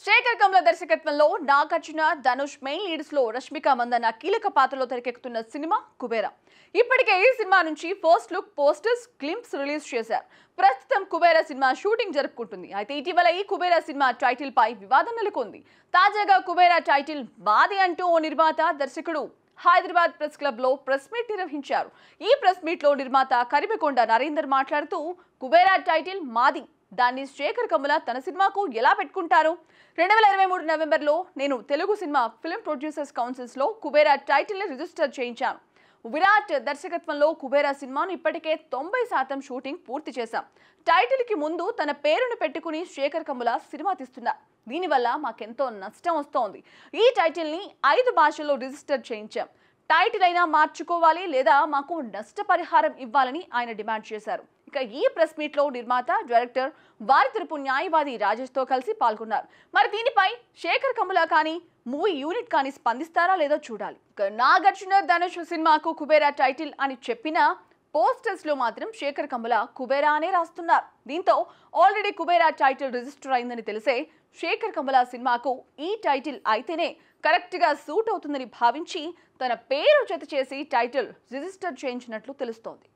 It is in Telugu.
శేఖర్ కమల దర్శకత్వంలో నాగార్జున, ధనుష్ మెయిన్ లీడ్స్ లో రష్మిక మందన్న కీలక పాత్రలో తెరకెక్కుతున్న సినిమా కుబేరా. ఇప్పటికే ఈ సినిమా నుంచి first look, posters, glimpse release చేశారు. ప్రస్తుతం కుబేరా సినిమా షూటింగ్ జరుపుకుంటుంది. అయితే ఇటీవల ఈ కుబేరా సినిమా టైటిల్ పై వివాదం నెలకొంది. తాజాగా కుబేరా టైటిల్ మాది అంటూ ఓ నిర్మాత, దర్శకుడు హైదరాబాద్ ప్రెస్ క్లబ్ లో ప్రెస్ మీట్ నిర్వహించారు. ఈ ప్రెస్ మీట్ లో నిర్మాత కరిమెకొండ నరేందర్ మాట్లాడుతూ, కుబేరా టైటిల్ మాది, దాన్ని శేఖర్ కమల తన సినిమాకు ఎలా పెట్టుకుంటారు? 2023 నవంబర్లో నేను Telugu cinema film producers councils లో కుబేరా టైటిల్ ని రిజిస్టర్ చేయించాను. విరాట్ దర్శకత్వంలో కుబేరా సినిమాను ఇప్పటికే 90% షూటింగ్ పూర్తి చేశాం. టైటిల్ కి ముందు తన పేరును పెట్టుకుని శేఖర్ కమల సినిమా తీస్తున్నారు. దీనివల్ల మాకెంతో నష్టం వస్తోంది. ఈ టైటిల్ ని 5 భాషల్లో రిజిస్టర్ చేయించాం. టైటిల్ అయినా మార్చుకోవాలి లేదా మాకు నష్టపరిహారం ఇవ్వాలని ఆయన డిమాండ్ చేశారు. ఇక ఈ ప్రెస్ మీట్ లో నిర్మాత, డైరెక్టర్, వారి తరపు న్యాయవాది రాజేష్ తో కలిసి పాల్గొన్నారు. మరి దీనిపై శేఖర్ కమల కానీ మూవీ యూనిట్ కానీ స్పందిస్తారా లేదో చూడాలి. ఇక నాగార్జున, ధనుష్ సినిమాకు కుబేరా టైటిల్ అని చెప్పిన పోస్టర్స్ లో మాత్రం శేఖర్ కమల కుబేరా అనే రాస్తున్నారు. దీంతో ఆల్రెడీ కుబేరా టైటిల్ రిజిస్టర్ అయిందని తెలిసే శేఖర్ కమల సినిమాకు ఈ టైటిల్ అయితేనే కరెక్ట్ గా సూట్ అవుతుందని భావించి తన పేరు జత చేసి టైటిల్ రిజిస్టర్ చేయించినట్లు తెలుస్తోంది.